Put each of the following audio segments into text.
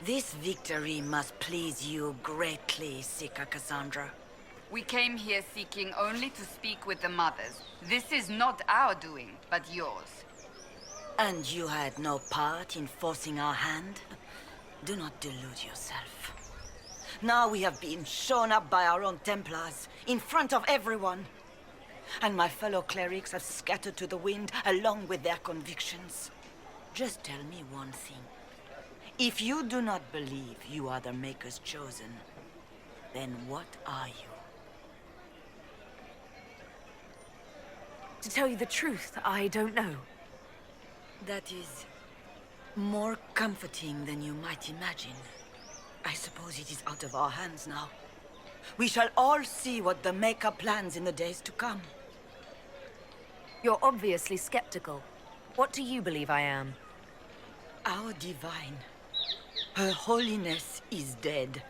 This victory must please you greatly, Seeker Cassandra. We came here seeking only to speak with the mothers. This is not our doing, but yours. And you had no part in forcing our hand? Do not delude yourself. Now we have been shown up by our own Templars, in front of everyone. And my fellow clerics have scattered to the wind along with their convictions. Just tell me one thing. If you do not believe you are the Maker's chosen, then what are you? To tell you the truth, I don't know. That is more comforting than you might imagine. I suppose it is out of our hands now. We shall all see what the Maker plans in the days to come. You're obviously skeptical. What do you believe I am? Our divine. Her holiness is dead.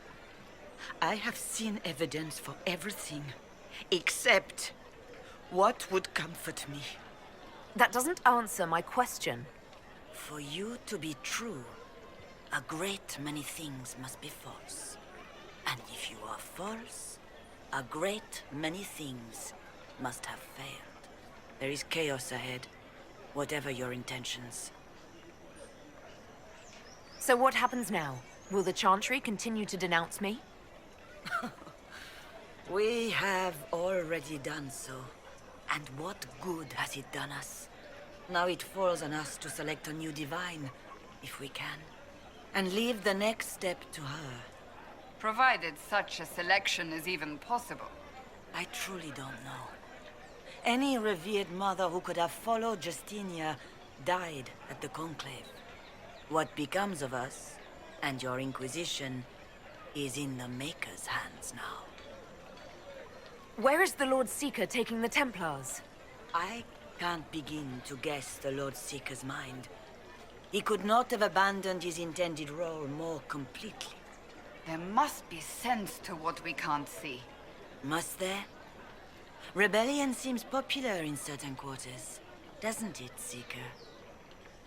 I have seen evidence for everything, except what would comfort me. That doesn't answer my question. For you to be true, a great many things must be false. And if you are false, a great many things must have failed. There is chaos ahead, whatever your intentions. So what happens now? Will the Chantry continue to denounce me? We have already done so. And what good has it done us? Now it falls on us to select a new divine, if we can, and leave the next step to her. Provided such a selection is even possible. I truly don't know. Any revered mother who could have followed Justinia died at the Conclave. What becomes of us, and your Inquisition, is in the Maker's hands now. Where is the Lord Seeker taking the Templars? I can't begin to guess the Lord Seeker's mind. He could not have abandoned his intended role more completely. There must be sense to what we can't see. Must there? Rebellion seems popular in certain quarters, doesn't it, Seeker?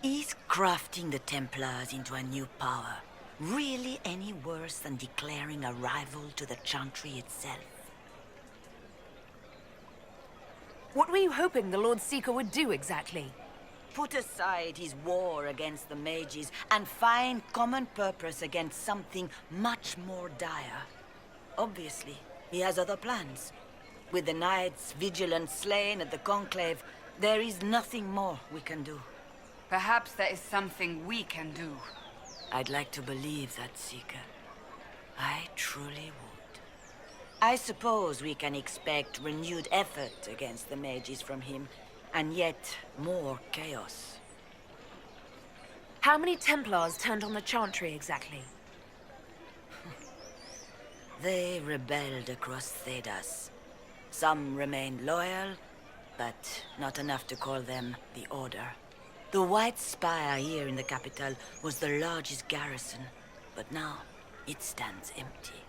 Is crafting the Templars into a new power really any worse than declaring a rival to the Chantry itself? What were you hoping the Lord Seeker would do exactly? Put aside his war against the mages and find common purpose against something much more dire. Obviously, he has other plans. With the knights vigilant slain at the Conclave, there is nothing more we can do. Perhaps there is something we can do. I'd like to believe that, Seeker. I truly would. I suppose we can expect renewed effort against the mages from him, and yet more chaos. How many Templars turned on the Chantry exactly? They rebelled across Thedas. Some remained loyal, but not enough to call them the Order. The White Spire here in the capital was the largest garrison, but now it stands empty.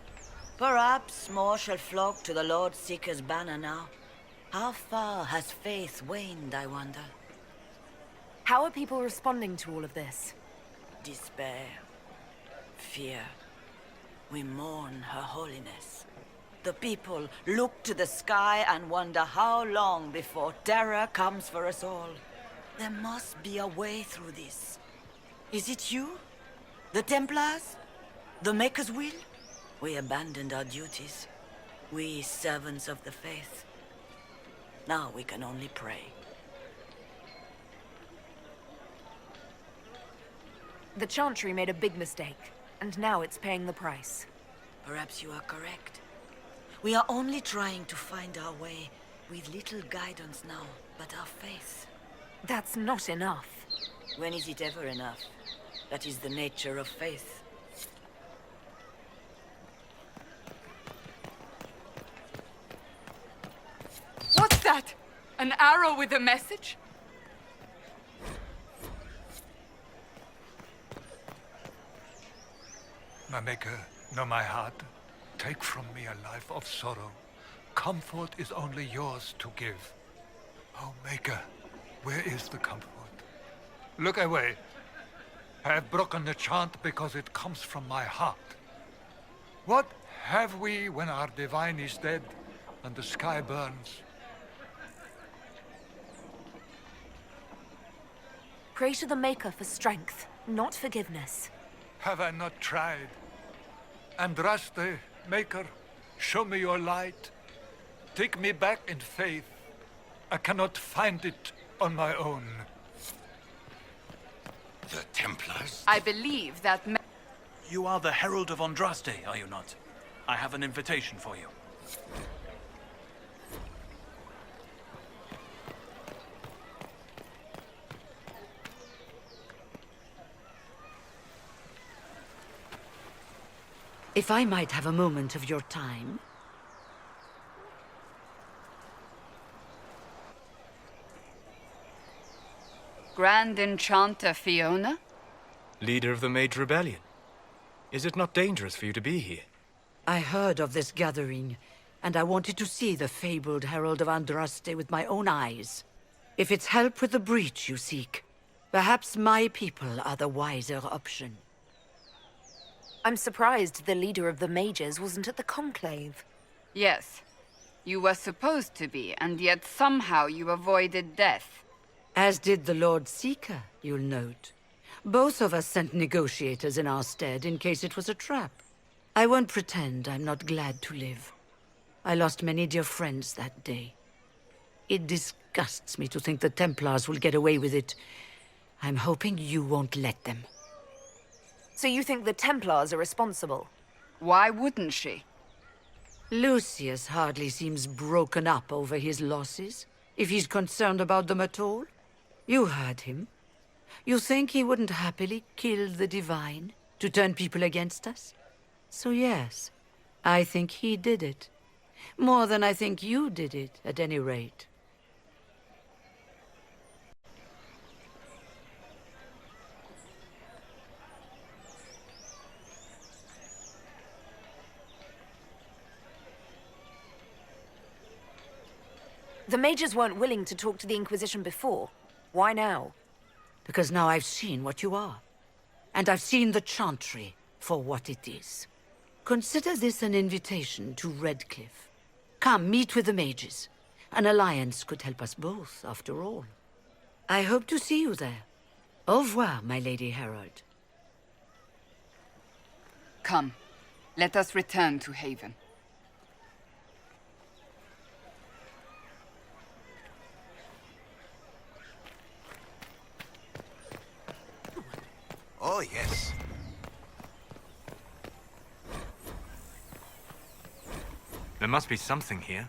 Perhaps more shall flock to the Lord Seeker's banner now. How far has faith waned, I wonder? How are people responding to all of this? Despair. Fear. We mourn Her Holiness. The people look to the sky and wonder how long before terror comes for us all. There must be a way through this. Is it you? The Templars? The Maker's will? We abandoned our duties. We servants of the faith. Now we can only pray. The Chantry made a big mistake, and now it's paying the price. Perhaps you are correct. We are only trying to find our way with little guidance now, but our faith. That's not enough. When is it ever enough? That is the nature of faith. What's that? An arrow with a message? My Maker, know my heart. Take from me a life of sorrow. Comfort is only yours to give. Oh, Maker, where is the comfort? Look away. I have broken the chant because it comes from my heart. What have we when our divine is dead and the sky burns? Pray to the Maker for strength, not forgiveness. Have I not tried? Andraste, Maker, show me your light. Take me back in faith. I cannot find it on my own. The Templars? I believe that You are the Herald of Andraste, are you not? I have an invitation for you. If I might have a moment of your time. Grand Enchanter Fiona? Leader of the Mage Rebellion. Is it not dangerous for you to be here? I heard of this gathering, and I wanted to see the fabled Herald of Andraste with my own eyes. If it's help with the breach you seek, perhaps my people are the wiser option. I'm surprised the leader of the mages wasn't at the conclave. Yes. You were supposed to be, and yet somehow you avoided death. As did the Lord Seeker, you'll note. Both of us sent negotiators in our stead in case it was a trap. I won't pretend I'm not glad to live. I lost many dear friends that day. It disgusts me to think the Templars will get away with it. I'm hoping you won't let them. So you think the Templars are responsible? Why wouldn't she? Lucius hardly seems broken up over his losses, if he's concerned about them at all. You heard him. You think he wouldn't happily kill the Divine to turn people against us? So yes, I think he did it. More than I think you did it, at any rate. The mages weren't willing to talk to the Inquisition before. Why now? Because now I've seen what you are. And I've seen the Chantry for what it is. Consider this an invitation to Redcliffe. Come, meet with the mages. An alliance could help us both, after all. I hope to see you there. Au revoir, my Lady Herald. Come, let us return to Haven. Oh, yes. There must be something here.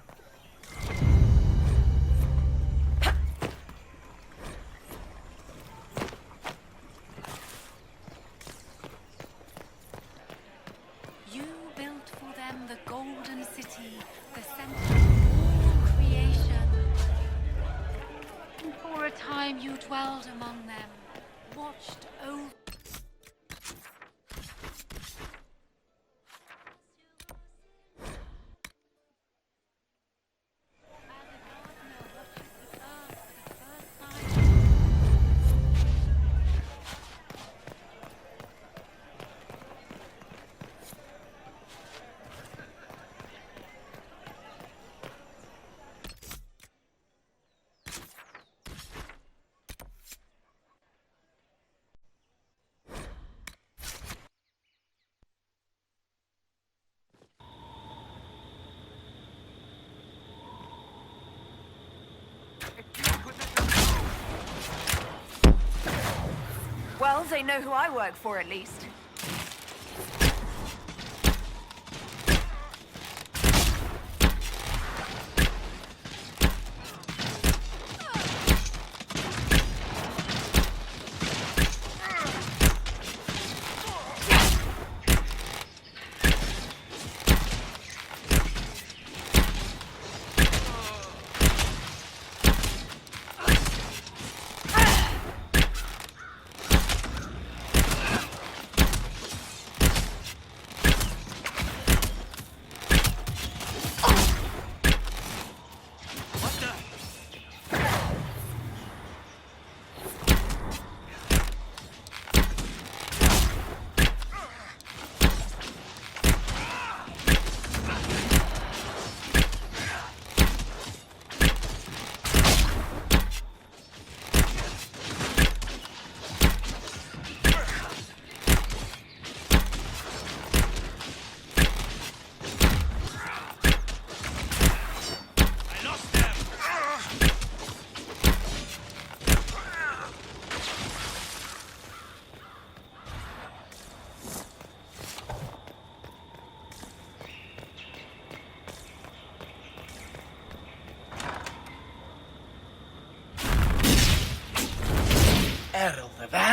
You built for them the golden city, the center of all creation. And for a time you dwelled among them, watched over. Well, they know who I work for, at least.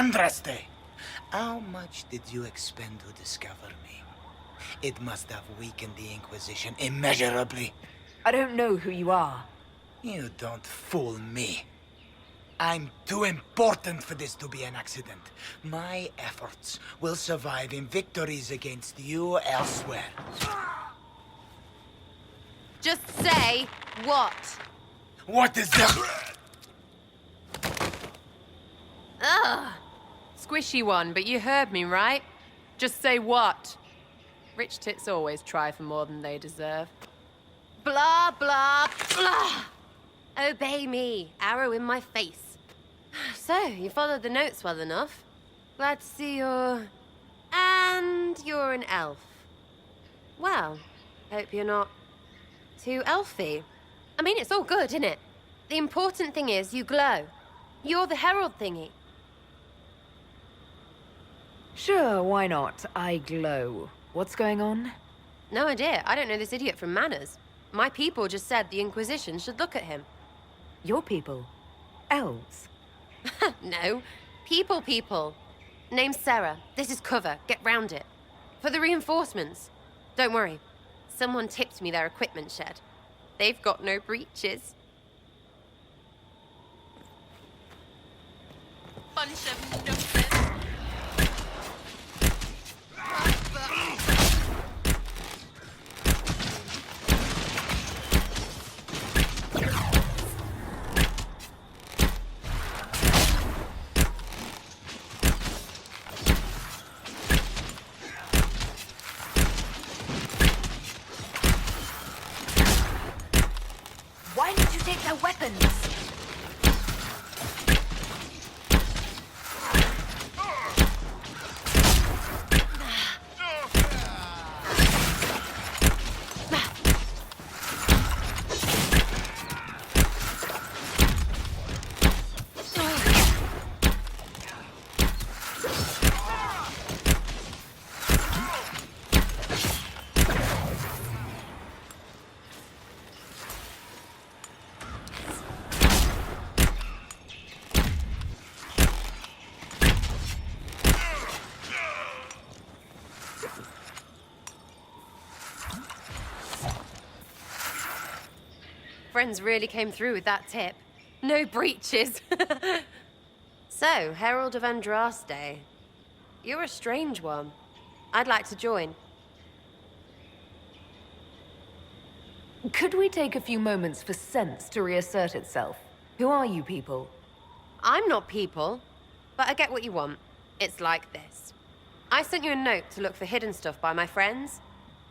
Andraste! How much did you expend to discover me? It must have weakened the Inquisition immeasurably. I don't know who you are. You don't fool me. I'm too important for this to be an accident. My efforts will survive in victories against you elsewhere. Just say what? What is that? Ugh. Squishy one, but you heard me, right? Just say what? Rich tits always try for more than they deserve. Blah, blah, blah. Obey me. Arrow in my face. So, you followed the notes well enough. Glad to see you're... And you're an elf. Well, hope you're not too elfy. I mean, it's all good, isn't it? The important thing is you glow. You're the herald thingy. Sure, why not? I glow. What's going on? No idea. I don't know this idiot from Manners. My people just said the Inquisition should look at him. Your people? Elves? No. People. Name's Sarah. This is cover. Get round it. For the reinforcements. Don't worry. Someone tipped me their equipment shed. They've got no breaches. Bunch of numbers. Why did you take their weapons? Friends really came through with that tip. No breaches. So, Herald of Andraste. You're a strange one. I'd like to join. Could we take a few moments for sense to reassert itself? Who are you people? I'm not people, but I get what you want. It's like this. I sent you a note to look for hidden stuff by my friends.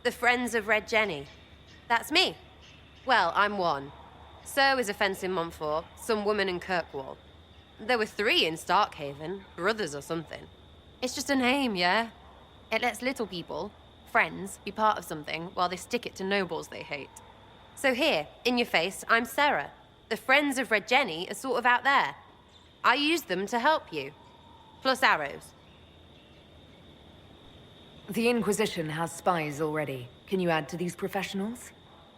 The Friends of Red Jenny. That's me. Well, I'm one. So is a fence in Montfort, some woman in Kirkwall. There were 3 in Starkhaven, brothers or something. It's just a name, yeah? It lets little people, friends, be part of something while they stick it to nobles they hate. So here, in your face, I'm Sarah. The Friends of Red Jenny are sort of out there. I used them to help you. Plus arrows. The Inquisition has spies already. Can you add to these professionals?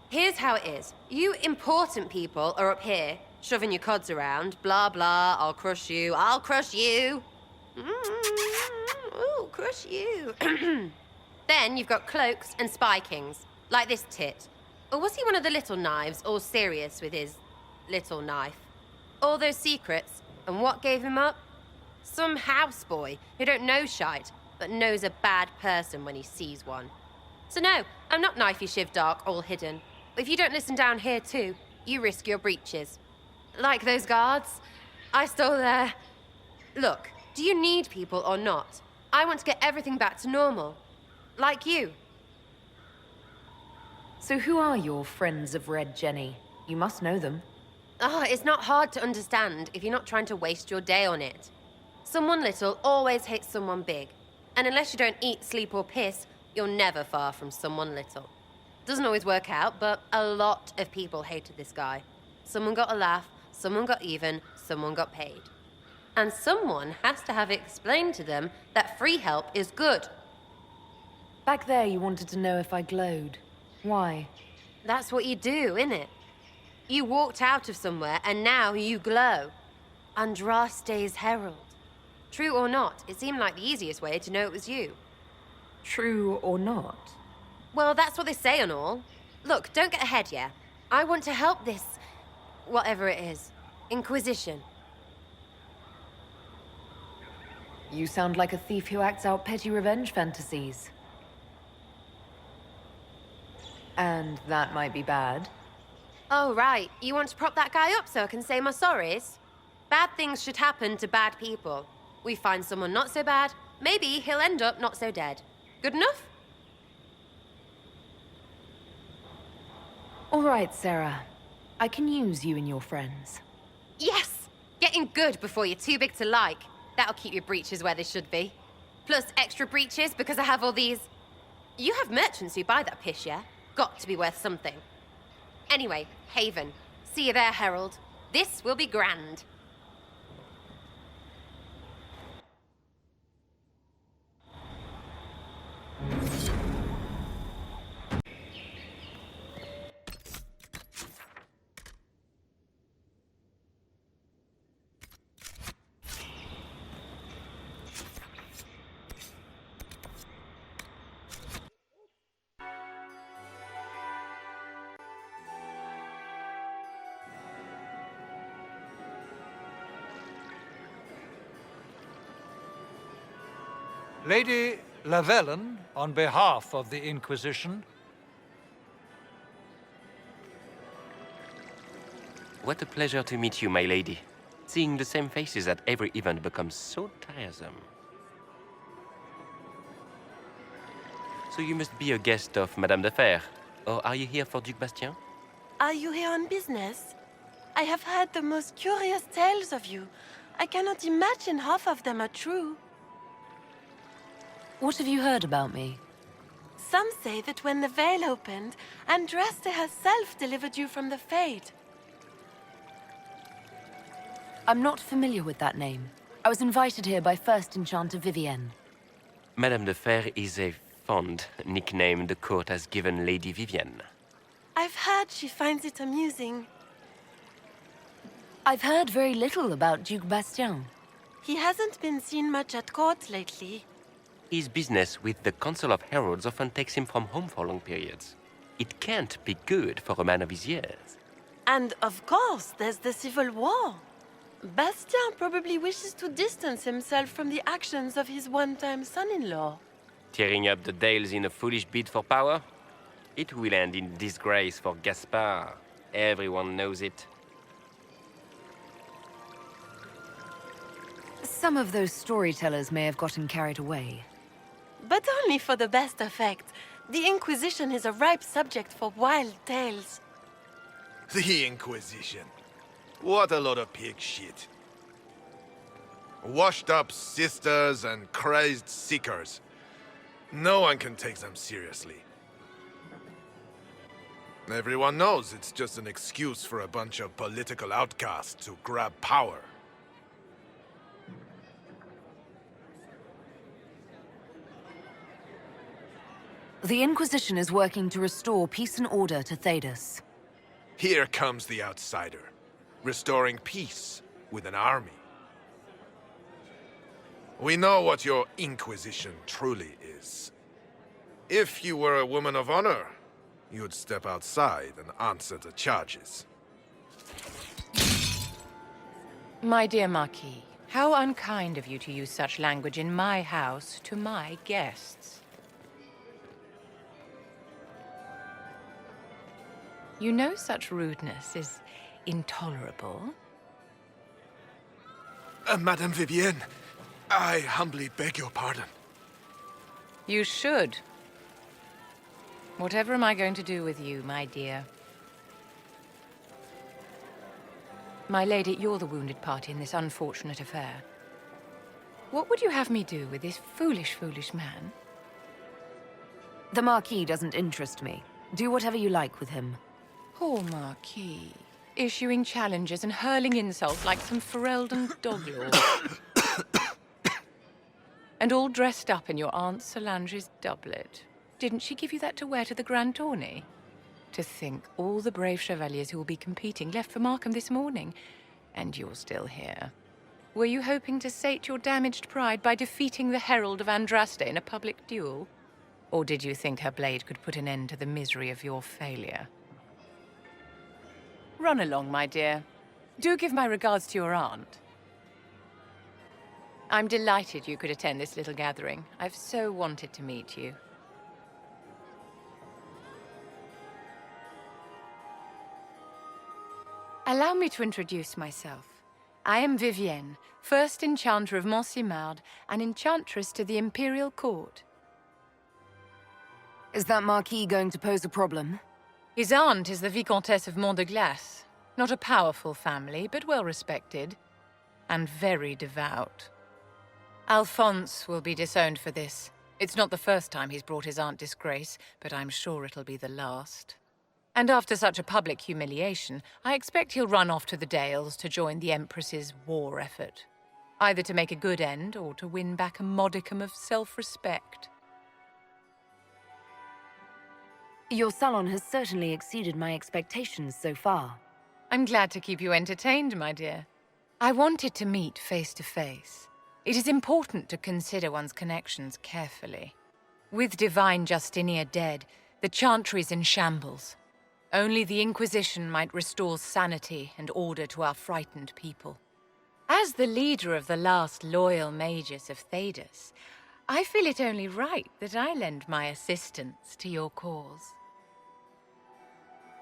Here's how it is. You important people are up here, shoving your cods around. Blah, blah, I'll crush you. Ooh, crush you. Then you've got cloaks and spy kings, like this tit. Or was he one of the little knives, all serious with his little knife? All those secrets, and what gave him up? Some houseboy who don't know shite, but knows a bad person when he sees one. So no, I'm not knifey shiv dark, all hidden. But if you don't listen down here too, you risk your breeches. Like those guards, I stole their... Look, do you need people or not? I want to get everything back to normal. Like you. So who are your Friends of Red Jenny? You must know them. Oh, it's not hard to understand if you're not trying to waste your day on it. Someone little always hates someone big. And unless you don't eat, sleep, or piss, you're never far from someone little. Doesn't always work out, but a lot of people hated this guy. Someone got a laugh, someone got even, someone got paid. And someone has to have explained to them that free help is good. Back there you wanted to know if I glowed. Why? That's what you do, innit? You walked out of somewhere and now you glow. Andraste's herald. True or not, it seemed like the easiest way to know it was you. True or not? Well, that's what they say and all. Look, don't get ahead, yeah? I want to help this... whatever it is. Inquisition. You sound like a thief who acts out petty revenge fantasies. And that might be bad. Oh, right. You want to prop that guy up so I can say my sorries? Bad things should happen to bad people. We find someone not so bad, maybe he'll end up not so dead. Good enough? All right, Sarah. I can use you and your friends. Yes! Getting good before you're too big to like. That'll keep your breeches where they should be. Plus extra breeches because I have all these... You have merchants who buy that piss, yeah? Got to be worth something. Anyway, Haven. See you there, Herald. This will be grand. Lady Lavellen, on behalf of the Inquisition. What a pleasure to meet you, my lady. Seeing the same faces at every event becomes so tiresome. So you must be a guest of Madame de Fer, or are you here for Duc Bastien? Are you here on business? I have heard the most curious tales of you. I cannot imagine half of them are true. What have you heard about me? Some say that when the veil opened, Andraste herself delivered you from the Fade. I'm not familiar with that name. I was invited here by First Enchanter Vivienne. Madame de Fer is a fond nickname the court has given Lady Vivienne. I've heard she finds it amusing. I've heard very little about Duc Bastien. He hasn't been seen much at court lately. His business with the Council of Heralds often takes him from home for long periods. It can't be good for a man of his years. And of course, there's the Civil War. Bastien probably wishes to distance himself from the actions of his one-time son-in-law. Tearing up the Dales in a foolish bid for power? It will end in disgrace for Gaspard. Everyone knows it. Some of those storytellers may have gotten carried away. But only for the best effect. The Inquisition is a ripe subject for wild tales. The Inquisition. What a lot of pig shit. Washed up sisters and crazed seekers. No one can take them seriously. Everyone knows it's just an excuse for a bunch of political outcasts to grab power. The Inquisition is working to restore peace and order to Thedas. Here comes the outsider, restoring peace with an army. We know what your Inquisition truly is. If you were a woman of honor, you'd step outside and answer the charges. My dear Marquis, how unkind of you to use such language in my house to my guests. You know such rudeness is intolerable. Madame Vivienne, I humbly beg your pardon. You should. Whatever am I going to do with you, my dear? My lady, you're the wounded party in this unfortunate affair. What would you have me do with this foolish, foolish man? The Marquis doesn't interest me. Do whatever you like with him. Poor Marquis. Issuing challenges and hurling insults like some Ferelden doglord. And all dressed up in your Aunt Solange's doublet. Didn't she give you that to wear to the Grand Tourney? To think all the brave chevaliers who will be competing left for Markham this morning, and you're still here. Were you hoping to sate your damaged pride by defeating the Herald of Andraste in a public duel? Or did you think her blade could put an end to the misery of your failure? Run along, my dear. Do give my regards to your aunt. I'm delighted you could attend this little gathering. I've so wanted to meet you. Allow me to introduce myself. I am Vivienne, first enchanter of Montsimard and enchantress to the Imperial Court. Is that Marquis going to pose a problem? His aunt is the Vicomtesse of Mont de Glace. Not a powerful family, but well respected. And very devout. Alphonse will be disowned for this. It's not the first time he's brought his aunt disgrace, but I'm sure it'll be the last. And after such a public humiliation, I expect he'll run off to the Dales to join the Empress's war effort. Either to make a good end, or to win back a modicum of self-respect. Your salon has certainly exceeded my expectations so far. I'm glad to keep you entertained, my dear. I wanted to meet face to face. It is important to consider one's connections carefully. With Divine Justinia dead, the Chantry's in shambles. Only the Inquisition might restore sanity and order to our frightened people. As the leader of the last loyal mages of Thedas, I feel it only right that I lend my assistance to your cause.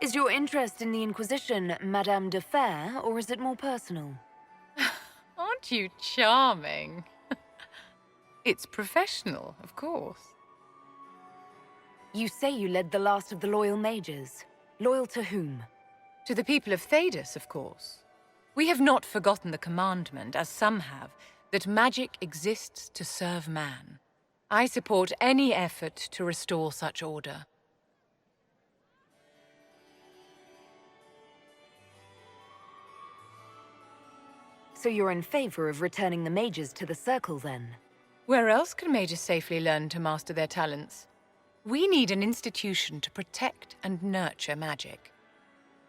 Is your interest in the Inquisition Madame de Fer, or is it more personal? Aren't you charming? It's professional, of course. You say you led the last of the loyal mages. Loyal to whom? To the people of Thedas, of course. We have not forgotten the commandment, as some have, that magic exists to serve man. I support any effort to restore such order. So you're in favor of returning the mages to the Circle, then? Where else can mages safely learn to master their talents? We need an institution to protect and nurture magic.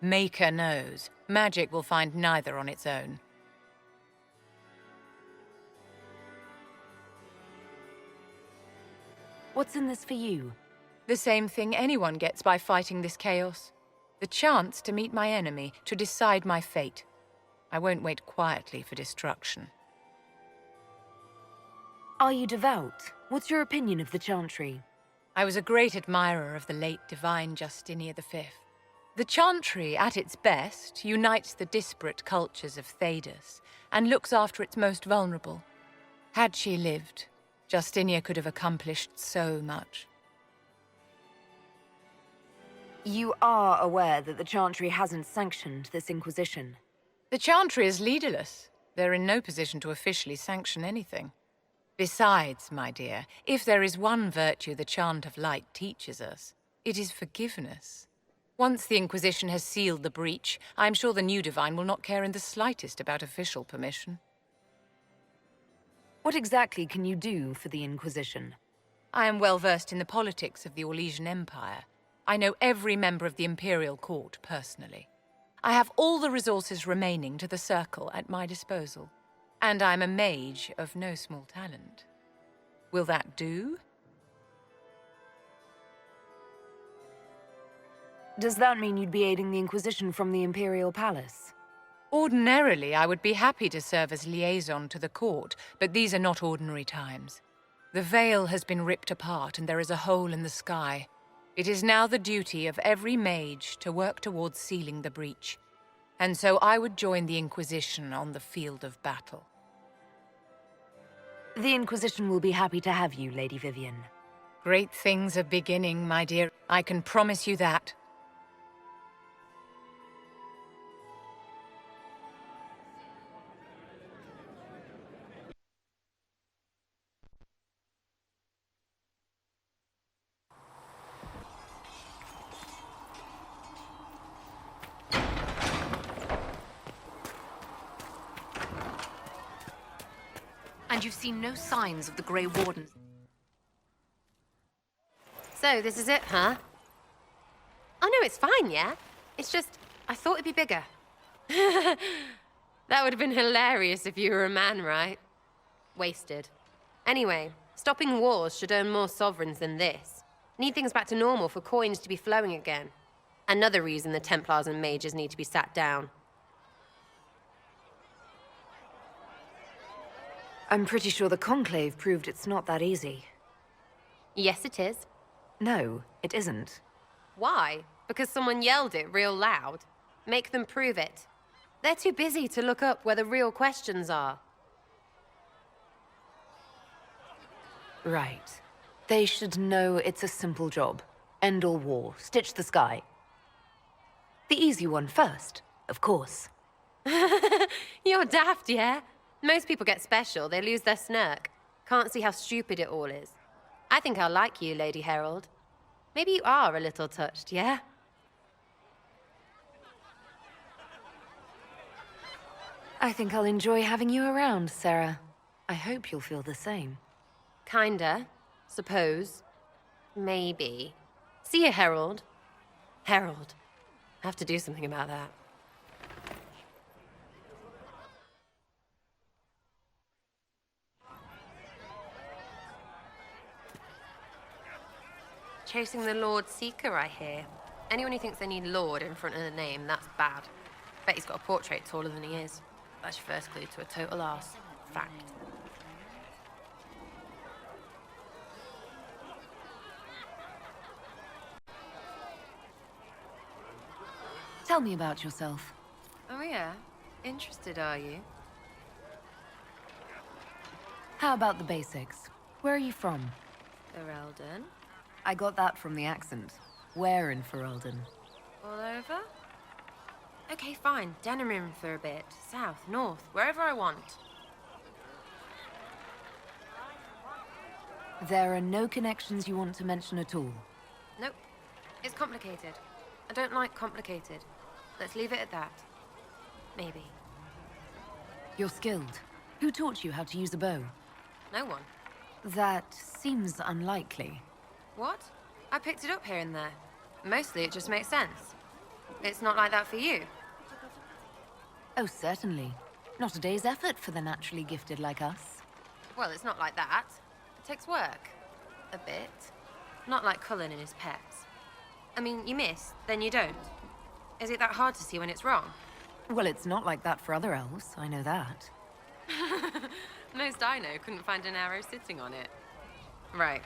Maker knows, magic will find neither on its own. What's in this for you? The same thing anyone gets by fighting this chaos. The chance to meet my enemy, to decide my fate. I won't wait quietly for destruction. Are you devout? What's your opinion of the Chantry? I was a great admirer of the late Divine Justinia V. The Chantry, at its best, unites the disparate cultures of Thedas and looks after its most vulnerable. Had she lived, Justinia could have accomplished so much. You are aware that the Chantry hasn't sanctioned this Inquisition? The Chantry is leaderless. They're in no position to officially sanction anything. Besides, my dear, if there is one virtue the Chant of Light teaches us, it is forgiveness. Once the Inquisition has sealed the breach, I'm sure the new Divine will not care in the slightest about official permission. What exactly can you do for the Inquisition? I am well versed in the politics of the Orlesian Empire. I know every member of the Imperial Court personally. I have all the resources remaining to the Circle at my disposal. And I'm a mage of no small talent. Will that do? Does that mean you'd be aiding the Inquisition from the Imperial Palace? Ordinarily, I would be happy to serve as liaison to the court, but these are not ordinary times. The veil has been ripped apart and there is a hole in the sky. It is now the duty of every mage to work towards sealing the breach. And so I would join the Inquisition on the field of battle. The Inquisition will be happy to have you, Lady Vivienne. Great things are beginning, my dear. I can promise you that. And you've seen no signs of the Grey Wardens? So, this is it, huh? Oh no, it's fine, yeah? It's just, I thought it'd be bigger. That would have been hilarious if you were a man, right? Wasted. Anyway, stopping wars should earn more sovereigns than this. Need things back to normal for coins to be flowing again. Another reason the Templars and mages need to be sat down. I'm pretty sure the Conclave proved it's not that easy. Yes, it is. No, it isn't. Why? Because someone yelled it real loud. Make them prove it. They're too busy to look up where the real questions are. Right. They should know it's a simple job. End all war, stitch the sky. The easy one first, of course. You're daft, yeah? Most people get special, they lose their snark. Can't see how stupid it all is. I think I'll like you, Lady Herald. Maybe you are a little touched, yeah? I think I'll enjoy having you around, Sarah. I hope you'll feel the same. Kinda. Suppose. Maybe. See you, Herald. Herald. I have to do something about that. Chasing the Lord Seeker, I hear. Anyone who thinks they need Lord in front of the name, that's bad. Bet he's got a portrait taller than he is. That's your first clue to a total arse. Fact. Tell me about yourself. Oh yeah? Interested, are you? How about the basics? Where are you from? Ferelden? I got that from the accent. Where in Ferelden? All over? Okay, fine. Denerim for a bit. South, north, wherever I want. There are no connections you want to mention at all? Nope. It's complicated. I don't like complicated. Let's leave it at that. Maybe. You're skilled. Who taught you how to use a bow? No one. That seems unlikely. What? I picked it up here and there. Mostly it just makes sense. It's not like that for you. Oh, certainly. Not a day's effort for the naturally gifted like us. Well, it's not like that. It takes work. A bit. Not like Cullen and his pets. I mean, you miss, then you don't. Is it that hard to see when it's wrong? Well, it's not like that for other elves, I know that. Most I know couldn't find an arrow sitting on it. Right.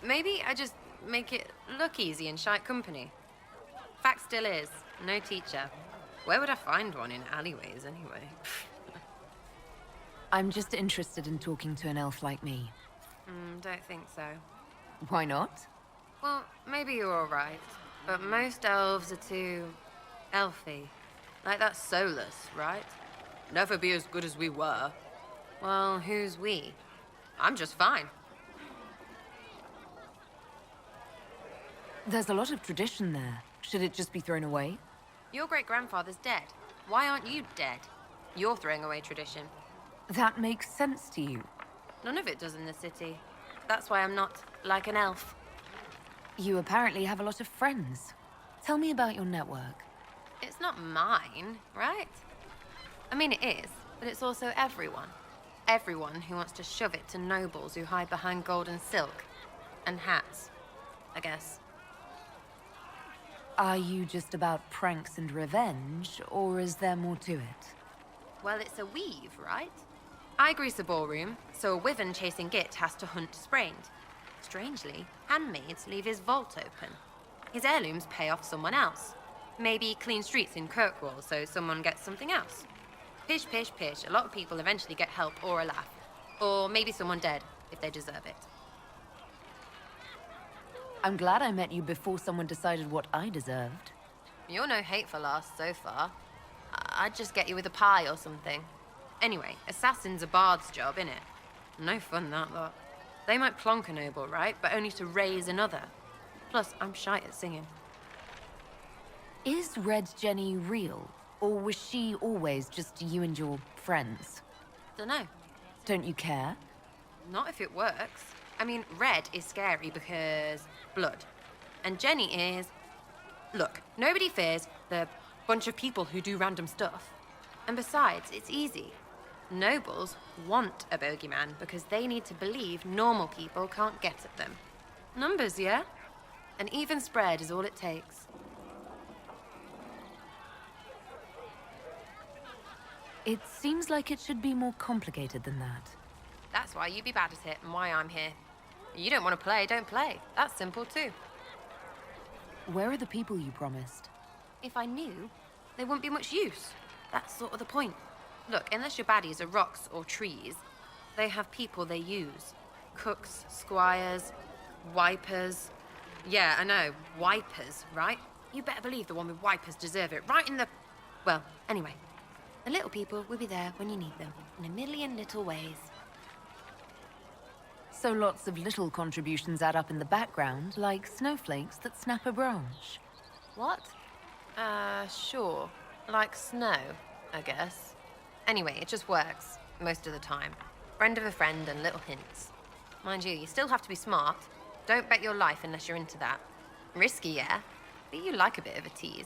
Maybe I just make it look easy in shite company. Fact still is, no teacher. Where would I find one in alleyways, anyway? I'm just interested in talking to an elf like me. Don't think so. Why not? Well, maybe you're all right, but most elves are too elfy. Like that Solus, right? Never be as good as we were. Well, who's we? I'm just fine. There's a lot of tradition there. Should it just be thrown away? Your great-grandfather's dead. Why aren't you dead? You're throwing away tradition. That makes sense to you. None of it does in the city. That's why I'm not like an elf. You apparently have a lot of friends. Tell me about your network. It's not mine, right? I mean, it is, but it's also everyone. Everyone who wants to shove it to nobles who hide behind gold and silk. And hats, I guess. Are you just about pranks and revenge, or is there more to it? Well, it's a weave, right? I grease a ballroom, so a wyvern chasing Git has to hunt sprained. Strangely, handmaids leave his vault open. His heirlooms pay off someone else. Maybe clean streets in Kirkwall so someone gets something else. Pish, pish, pish. A lot of people eventually get help or a laugh. Or maybe someone dead, if they deserve it. I'm glad I met you before someone decided what I deserved. You're no hateful ass so far. I'd just get you with a pie or something. Anyway, assassin's a bard's job, innit? No fun, that lot. They might plonk a noble, right? But only to raise another. Plus, I'm shite at singing. Is Red Jenny real? Or was she always just you and your friends? Dunno. Don't you care? Not if it works. I mean, Red is scary because blood. And Jenny is... Look, nobody fears the bunch of people who do random stuff. And besides, it's easy. Nobles want a bogeyman because they need to believe normal people can't get at them. Numbers, yeah? An even spread is all it takes. It seems like it should be more complicated than that. That's why you be bad at it and why I'm here. You don't want to play, don't play. That's simple too. Where are the people you promised? If I knew, they wouldn't be much use. That's sort of the point. Look, unless your baddies are rocks or trees, they have people they use. Cooks, squires, wipers. Yeah, I know, wipers, right? You better believe the one with wipers deserve it, right in the... Well, anyway, the little people will be there when you need them, in a million little ways. So lots of little contributions add up in the background, like snowflakes that snap a branch. What? Sure. Like snow, I guess. Anyway, it just works, most of the time. Friend of a friend and little hints. Mind you, you still have to be smart. Don't bet your life unless you're into that. Risky, yeah, but you like a bit of a tease.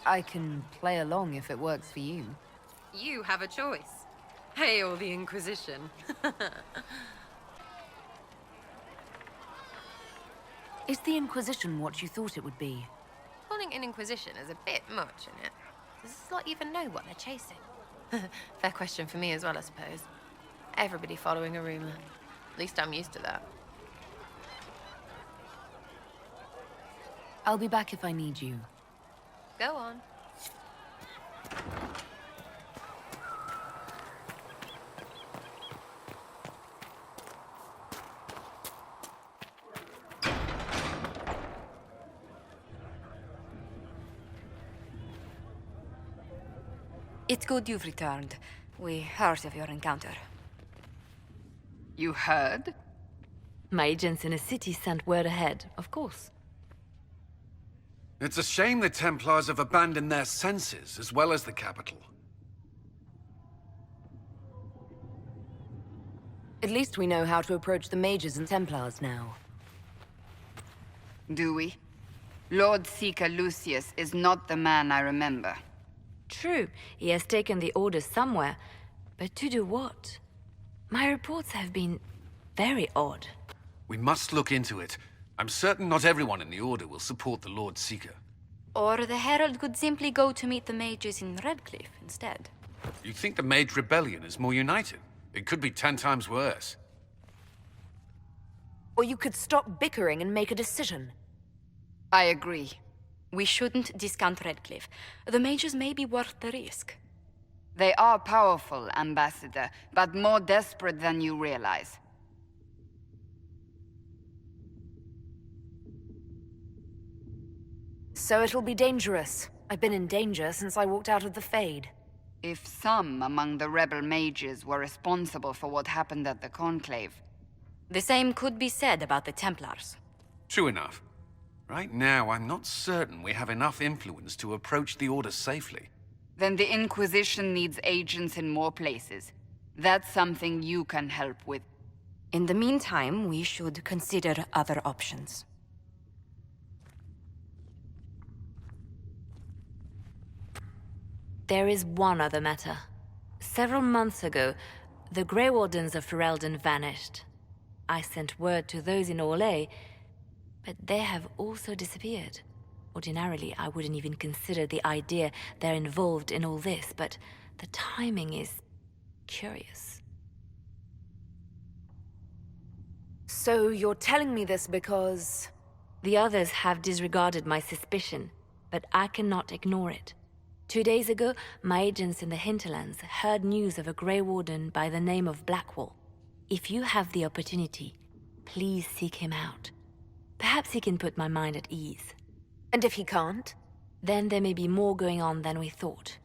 I can play along if it works for you. You have a choice. Hail the Inquisition. Is the Inquisition what you thought it would be? Calling an Inquisition is a bit much, isn't it? Does this lot even know what they're chasing? Fair question for me as well, I suppose. Everybody following a rumor. At least I'm used to that. I'll be back if I need you. Go on. It's good you've returned. We heard of your encounter. You heard? My agents in a city sent word ahead, of course. It's a shame the Templars have abandoned their senses, as well as the capital. At least we know how to approach the mages and Templars now. Do we? Lord Seeker Lucius is not the man I remember. True, he has taken the orders somewhere, but to do what? My reports have been very odd. We must look into it. I'm certain not everyone in the Order will support the Lord Seeker. Or the Herald could simply go to meet the mages in Redcliffe instead. You think the Mage Rebellion is more united? It could be 10 times worse. Or you could stop bickering and make a decision. I agree. We shouldn't discount Redcliffe. The mages may be worth the risk. They are powerful, Ambassador, but more desperate than you realize. So it'll be dangerous. I've been in danger since I walked out of the Fade. If some among the rebel mages were responsible for what happened at the Conclave... The same could be said about the Templars. True enough. Right now, I'm not certain we have enough influence to approach the Order safely. Then the Inquisition needs agents in more places. That's something you can help with. In the meantime, we should consider other options. There is one other matter. Several months ago, the Grey Wardens of Ferelden vanished. I sent word to those in Orlais, but they have also disappeared. Ordinarily, I wouldn't even consider the idea they're involved in all this, but the timing is curious. So you're telling me this because... The others have disregarded my suspicion, but I cannot ignore it. 2 days ago, my agents in the hinterlands heard news of a Grey Warden by the name of Blackwall. If you have the opportunity, please seek him out. Perhaps he can put my mind at ease. And if he can't? Then there may be more going on than we thought.